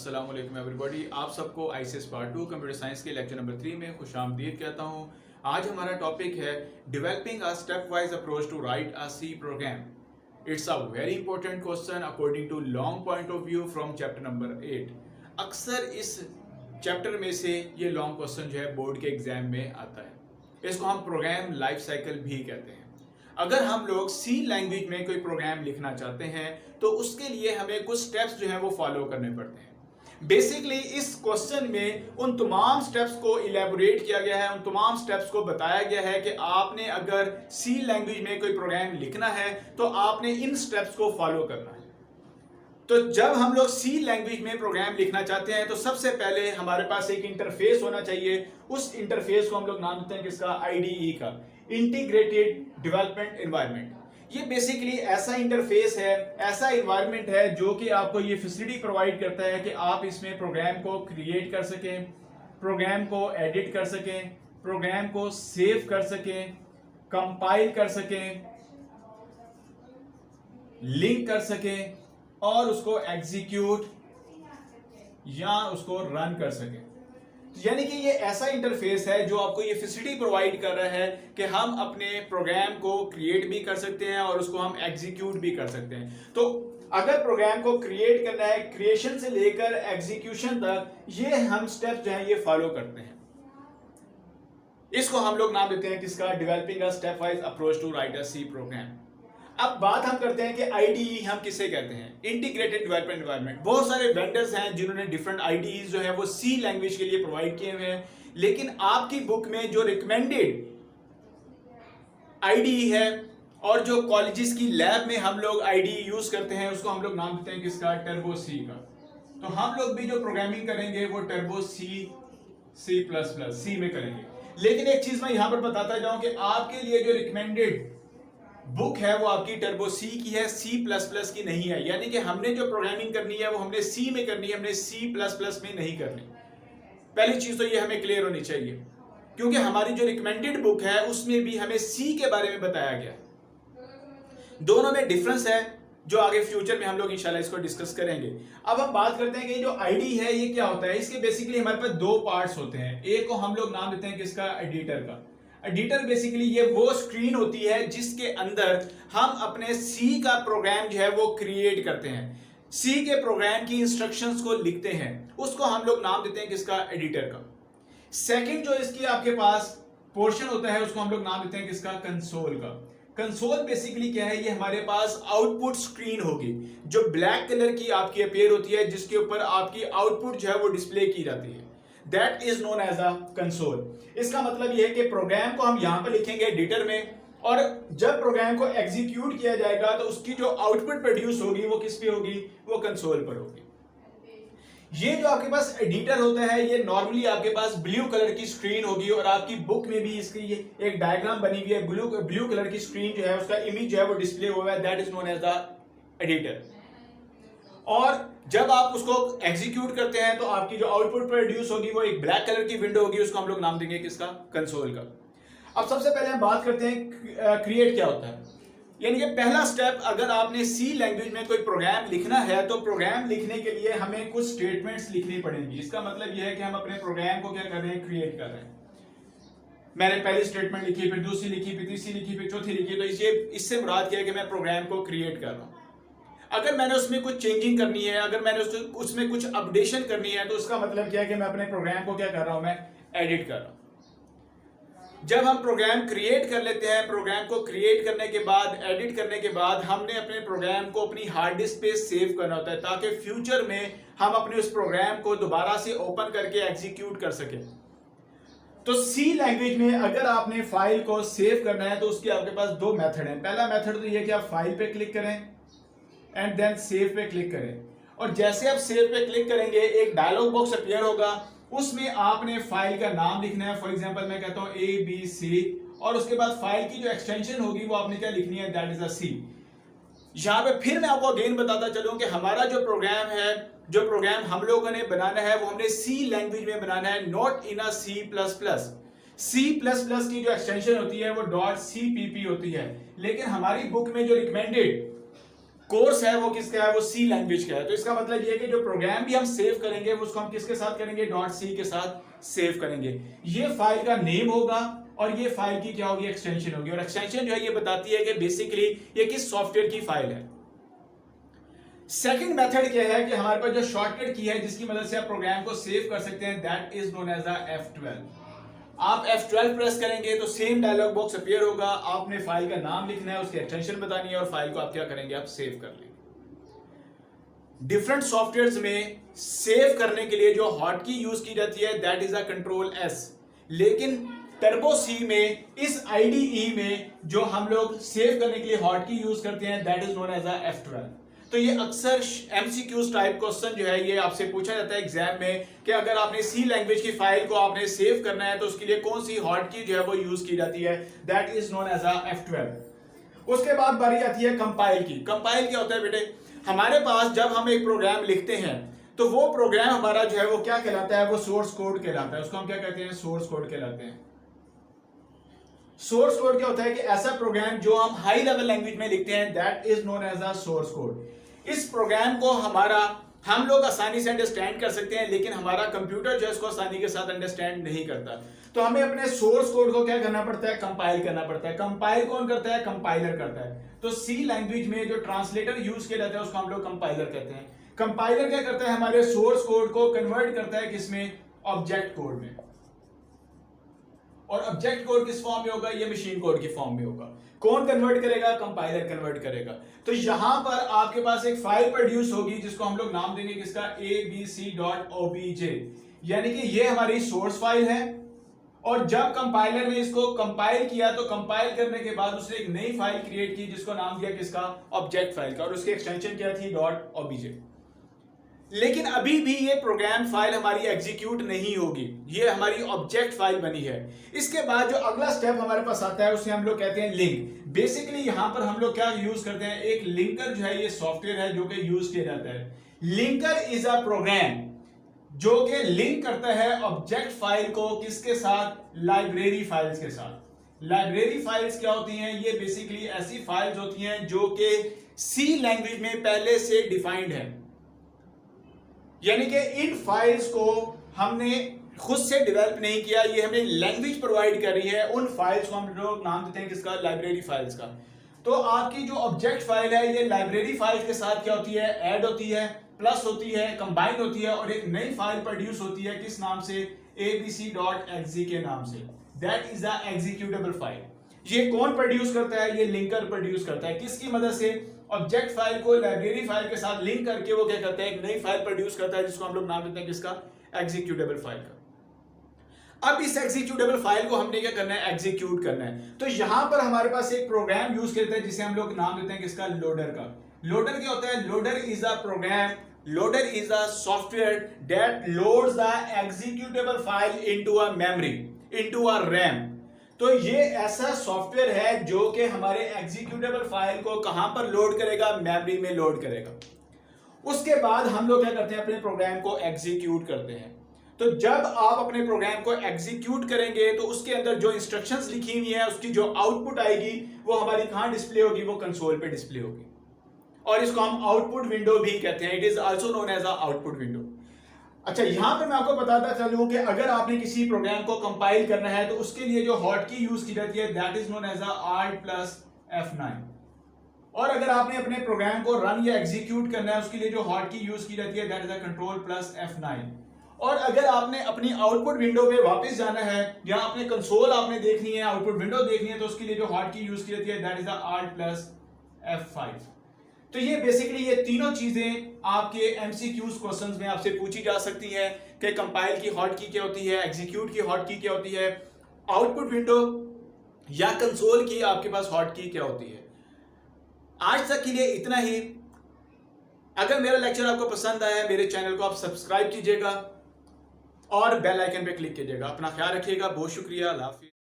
अस्सलाम वालेकुम एवरीबॉडी। आप सबको आईसीएस पार्ट 2 कंप्यूटर साइंस के लेक्चर नंबर 3 में खुशामदीद कहता हूं। आज हमारा टॉपिक है developing a step wise approach to write a C program. It's a very important question according to long point of view from chapter number 8। अक्सर इस चैप्टर में से ये लॉन्ग क्वेश्चन जो है बोर्ड के एग्जाम में आता है। इसको हम प्रोग्राम लाइफ साइकिल भी कहते हैं। अगर हम लोग सी लैंग्वेज में कोई प्रोग्राम लिखना चाहते हैं तो उसके लिए हमें कुछ स्टेप्स जो हैं वो फॉलो करने पड़ते हैं। बेसिकली इस क्वेश्चन में उन तमाम स्टेप्स को इलेबोरेट किया गया है, उन तमाम स्टेप्स को बताया गया है कि आपने अगर सी लैंग्वेज में कोई प्रोग्राम लिखना है तो आपने इन स्टेप्स को फॉलो करना है। तो जब हम लोग सी लैंग्वेज में प्रोग्राम लिखना चाहते हैं तो सबसे पहले हमारे पास एक इंटरफेस होना चाहिए। उस इंटरफेस को हम लोग नाम देते हैं किसका, आईडीई का, इंटीग्रेटेड डेवलपमेंट एनवायरनमेंट। ये बेसिकली ऐसा इंटरफेस है, ऐसा एनवायरनमेंट है जो कि आपको ये फैसिलिटी प्रोवाइड करता है कि आप इसमें प्रोग्राम को क्रिएट कर सकें, प्रोग्राम को एडिट कर सकें, प्रोग्राम को सेव कर सकें, कंपाइल कर सकें, लिंक कर सकें और उसको एग्जीक्यूट या उसको रन कर सकें। यानी कि ये ऐसा इंटरफेस है जो आपको ये फैसिलिटी प्रोवाइड कर रहा है कि हम अपने प्रोग्राम को क्रिएट भी कर सकते हैं और उसको हम एग्जीक्यूट भी कर सकते हैं। तो अगर प्रोग्राम को क्रिएट करना है, क्रिएशन से लेकर एग्जीक्यूशन तक ये हम स्टेप जो है ये फॉलो करते हैं। इसको हम लोग नाम देते हैं किसका, developing a step wise approach to write a C program. अब बात हम करते हैं कि आईडीई हम किसे कहते हैं, इंटीग्रेटेड डेवलपमेंट एनवायरनमेंट। बहुत सारे वेंडर्स हैं जिन्होंने डिफरेंट आईडीईज जो है वो सी लैंग्वेज के लिए प्रोवाइड किए हुए हैं, लेकिन आपकी बुक में जो रिकमेंडेड आईडीई है और जो कॉलेजेस की लैब में हम लोग आईडीई यूज करते हैं उसको हम लोग नाम देते हैं किसका, टर्बो सी का। तो हम लोग भी जो प्रोग्रामिंग करेंगे वो टर्बो सी प्लस प्लस सी में करेंगे। लेकिन एक चीज मैं यहां पर बताता जाऊं कि आपके लिए जो रिकमेंडेड बुक है वो आपकी टर्बो सी की है, सी प्लस प्लस की नहीं है। यानी कि हमने जो प्रोग्रामिंग करनी है वो हमने सी में करनी है, हमने सी प्लस प्लस में नहीं करनी। पहली चीज तो ये हमें क्लियर होनी चाहिए, क्योंकि हमारी जो रिकमेंडेड बुक है उसमें भी हमें सी के बारे में बताया गया। दोनों में डिफरेंस है जो आगे फ्यूचर में हम लोग इंशाल्लाह इसको डिस्कस करेंगे। अब हम बात करते हैं कि जो आईडी है ये क्या होता है। इसके बेसिकली हमारे पास दो पार्ट्स होते हैं। एक को हम लोग नाम देते हैं किसका, एडिटर का। एडिटर बेसिकली ये वो स्क्रीन होती है जिसके अंदर हम अपने सी का प्रोग्राम जो है वो क्रिएट करते हैं, सी के प्रोग्राम की इंस्ट्रक्शंस को लिखते हैं, उसको हम लोग नाम देते हैं किसका, एडिटर का। सेकंड जो इसकी आपके पास पोर्शन होता है उसको हम लोग नाम देते हैं किसका, कंसोल का। कंसोल बेसिकली क्या है, ये हमारे पास आउटपुट स्क्रीन होगी जो ब्लैक कलर की आपकी अपीयर होती है, जिसके ऊपर आपकी आउटपुट जो है वो डिस्प्ले की जाती है। That is known as a console. इसका मतलब यह है कि प्रोग्राम को हम यहां पर लिखेंगे एडिटर में, और जब प्रोग्राम को एग्जीक्यूट किया जाएगा तो उसकी जो आउटपुट प्रोड्यूस होगी वो किस पे होगी, वो कंसोल पर होगी। ये जो आपके पास एडिटर होता है ये नॉर्मली आपके पास ब्लू कलर की स्क्रीन होगी, और आपकी बुक में भी इसकी ये एक डायग्राम बनी हुई है। ब्लू कलर की स्क्रीन जो है उसका इमेज जो है वो डिस्प्ले हुआ है, that is known as the editor. और जब आप उसको एग्जीक्यूट करते हैं तो आपकी जो आउटपुट प्रोड्यूस होगी वो एक ब्लैक कलर की विंडो होगी, उसको हम लोग नाम देंगे किसका, कंसोल का। अब सबसे पहले हम बात करते हैं क्रिएट क्या होता है। यानी कि पहला स्टेप, अगर आपने सी लैंग्वेज में कोई प्रोग्राम लिखना है तो प्रोग्राम लिखने के लिए हमें कुछ स्टेटमेंट्स लिखनी पड़ेंगी। इसका मतलब यह है कि हम अपने प्रोग्राम को क्या कर रहे हैं, क्रिएट कर रहे हैं। मैंने पहली स्टेटमेंट लिखी, फिर दूसरी लिखी, फिर तीसरी लिखी, फिर चौथी लिखी, तो इससे मुराद क्या है कि मैं प्रोग्राम को क्रिएट कर रहा हूं। अगर मैंने उसमें कुछ चेंजिंग करनी है, अगर मैंने उसमें कुछ अपडेशन करनी है, तो उसका मतलब क्या है कि मैं अपने प्रोग्राम को क्या कर रहा हूं, मैं एडिट कर रहा हूं। जब हम प्रोग्राम क्रिएट कर लेते हैं, प्रोग्राम को क्रिएट करने के बाद, एडिट करने के बाद, हमने अपने प्रोग्राम को अपनी हार्ड डिस्क पे सेव करना होता है, ताकि फ्यूचर में हम अपने उस प्रोग्राम को दोबारा से ओपन करके एग्जीक्यूट कर सकें। तो सी लैंग्वेज में अगर आपने फाइल को सेव करना है तो उसके आपके पास दो मेथड हैं। पहला मेथड तो ये कि आप फाइल पे क्लिक करें एंड देन सेव पे क्लिक करें, और जैसे आप सेव पे क्लिक करेंगे एक डायलॉग बॉक्स अपीयर होगा, उसमें आपने फाइल का नाम लिखना है। फॉर एग्जांपल मैं कहता हूं ABC, और उसके बाद फाइल की जो एक्सटेंशन होगी वो आपने क्या लिखनी है, दैट इज अ सी। यहां पे फिर मैं आपको अगेन बताता चलूं कि हमारा जो प्रोग्राम है, जो प्रोग्राम हम लोगों ने बनाना है वो हमने सी लैंग्वेज में बनाना है, not in a C plus plus. C plus plus की जो एक्सटेंशन होती है वो .cpp होती है, लेकिन हमारी बुक में जो रिकमेंडेड कोर्स है वो किसका है, वो सी लैंग्वेज का है। तो इसका मतलब ये है कि जो प्रोग्राम भी हम सेव करेंगे उसको हम किसके साथ करेंगे, डॉट सी के साथ सेव करेंगे। ये फाइल का नेम होगा और ये फाइल की क्या होगी, एक्सटेंशन होगी। और एक्सटेंशन जो है ये बताती है कि बेसिकली ये किस सॉफ्टवेयर की फाइल है। सेकंड मेथड क्या है कि हमारे पास जो शॉर्टकट की है जिसकी मदद से आप प्रोग्राम को सेव कर सकते हैं, that is known as F12। आप F12 प्रेस करेंगे तो सेम डायलॉग बॉक्स अपीयर होगा। आपने फाइल का नाम लिखना है, उसकी एक्सटेंशन बतानी है और फाइल को आप क्या करेंगे, आप सेव कर लेंगे। डिफरेंट सॉफ्टवेयर्स में सेव करने के लिए जो हॉटकी यूज की जाती है that is a control S, लेकिन टर्बो सी में इस IDE में जो हम लोग सेव करने के लिए हॉटकी यूज करते हैं that is known as a F12। तो ये अक्सर MCQs टाइप क्वेश्चन जो है ये आपसे पूछा जाता है एग्जाम में कि अगर आपने सी लैंग्वेज की फाइल को आपने सेव करना है तो उसके लिए कौन सी हॉटकी जो है वो यूज की जाती है, that is known as a F12। उसके बाद बारी आती है कंपाइल की। कंपाइल क्या होता है बेटे, हमारे पास जब हम एक प्रोग्राम लिखते हैं तो वो प्रोग्राम हमारा जो है वो क्या कहलाता है, वो सोर्स कोड कहलाता है। उसको हम क्या कहते हैं, सोर्स कोड कहलाते हैं। सोर्स कोड क्या होता है कि ऐसा प्रोग्राम जो हम हाई लेवल लैंग्वेज में लिखते हैं that is known as a source code. इस प्रोग्राम को हम लोग आसानी से अंडरस्टैंड कर सकते हैं, लेकिन हमारा कंप्यूटर जो है इसको आसानी के साथ अंडरस्टैंड नहीं करता। तो हमें अपने सोर्स कोड को क्या करना पड़ता है, कंपाइल करना पड़ता है। कंपाइल कौन करता है, कंपाइलर करता है। तो सी लैंग्वेज में जो ट्रांसलेटर यूज किया जाता है उसको हम लोग कंपाइलर कहते हैं। कंपाइलर क्या करता है, हमारे सोर्स कोड को कन्वर्ट करता है किसमें, ऑब्जेक्ट कोड में। और ऑब्जेक्ट कोड किस फॉर्म में होगा, ये मशीन कोड की फॉर्म में होगा। कौन कन्वर्ट करेगा, कंपाइलर कन्वर्ट करेगा। तो यहां पर आपके पास एक फाइल प्रोड्यूस होगी जिसको हम लोग नाम देंगे किसका, abc.obj, यानी कि ये हमारी सोर्स फाइल है। और जब कंपाइलर ने इसको कंपाइल किया तो कंपाइल करने के बाद उसने एक नई फाइल क्रिएट की जिसको नाम दिया किसका, ऑब्जेक्ट फाइल का, और उसकी एक्सटेंशन क्या थी, .obj। लेकिन अभी भी ये प्रोग्राम फाइल हमारी एग्जीक्यूट नहीं होगी, ये हमारी ऑब्जेक्ट फाइल बनी है। इसके बाद जो अगला स्टेप हमारे पास आता है उसे हम लोग कहते हैं लिंक। बेसिकली यहां पर हम लोग क्या यूज करते हैं, एक लिंकर जो है ये सॉफ्टवेयर है जो कि यूज किया जाता है। लिंकर इज अ प्रोग्राम जो कि लिंक करता है ऑब्जेक्ट फाइल को किसके साथ, लाइब्रेरी फाइल्स के साथ। लाइब्रेरी फाइल्स क्या होती हैं, ये बेसिकली ऐसी फाइल्स होती हैं जो कि सी लैंग्वेज में पहले से डिफाइंड है, यानी कि इन फाइल्स को हमने खुद से डेवलप नहीं किया, ये हमें लैंग्वेज प्रोवाइड कर रही है। उन फाइल्स को हम लोग नाम देते हैं किसका, लाइब्रेरी फाइल्स का। तो आपकी जो ऑब्जेक्ट फाइल है ये लाइब्रेरी फाइल्स के साथ क्या होती है, ऐड होती है, प्लस होती है, कंबाइन होती है और एक नई फाइल प्रोड्यूस होती है किस नाम से, abc.exe के नाम से। That is the executable file. ये कौन प्रोड्यूस करता है, ये लिंकर प्रोड्यूस करता है। किसकी मदद से, ऑब्जेक्ट फाइल को लाइब्रेरी फाइल के साथ लिंक करके वो क्या करता है, एक नई फाइल प्रोड्यूस करता है जिसको हम लोग नाम देते हैं किसका, एग्जीक्यूटेबल फाइल का। अब इस एग्जीक्यूटेबल फाइल को हमने क्या करना है, एग्जीक्यूट करना है। तो यहां पर हमारे पास एक प्रोग्राम यूज करते हैं जिसे हम लोग नाम देते हैं किसका, लोडर का। लोडर क्या होता है, loader is a program, loader is a software that loads the executable file into a memory, into a RAM. तो ये ऐसा सॉफ्टवेयर है जो कि हमारे एग्जीक्यूटेबल फाइल को कहां पर लोड करेगा, मेमोरी में लोड करेगा। उसके बाद हम लोग क्या करते हैं, अपने प्रोग्राम को एग्जीक्यूट करते हैं। तो जब आप अपने प्रोग्राम को एग्जीक्यूट करेंगे तो उसके अंदर जो इंस्ट्रक्शंस लिखी हुई हैं उसकी जो आउटपुट आएगी वो हमारी कहां डिस्प्ले होगी, वो कंसोल पे डिस्प्ले होगी। और इसको हम आउटपुट विंडो भी कहते हैं, it is also known as a output window. अच्छा, यहां पे मैं आपको बताता चलूं कि अगर आपने किसी प्रोग्राम को कंपाइल करना है तो उसके लिए जो हॉटकी यूज की जाती है that is known as a Alt+F9। और अगर आपने अपने प्रोग्राम को रन या एग्जीक्यूट करना है उसके लिए जो हॉटकी यूज की जाती है दैट इज अ Ctrl+F9। और अगर आपने अपनी आउटपुट विंडो पे वापस जाना है या अपने कंसोल आपने देखनी है, आउटपुट विंडो देखनी है, तो उसके लिए जो हॉटकी यूज की जाती है दैट इज द Alt+F5। तो ये बेसिकली ये तीनों चीजें आपके एमसीक्यूज क्वेश्चंस में आपसे पूछी जा सकती हैं कि कंपाइल की हॉटकी क्या होती है, एग्जीक्यूट की हॉटकी क्या होती है, आउटपुट विंडो या कंसोल की आपके पास हॉटकी क्या होती है। आज तक के लिए इतना ही। अगर मेरा लेक्चर आपको पसंद आया, मेरे चैनल को आप सब्सक्राइब कीजिएगा और बेल आइकन पे क्लिक कीजिएगा। अपना ख्याल रखिएगा, बहुत शुक्रिया, अल्लाह हाफिज़।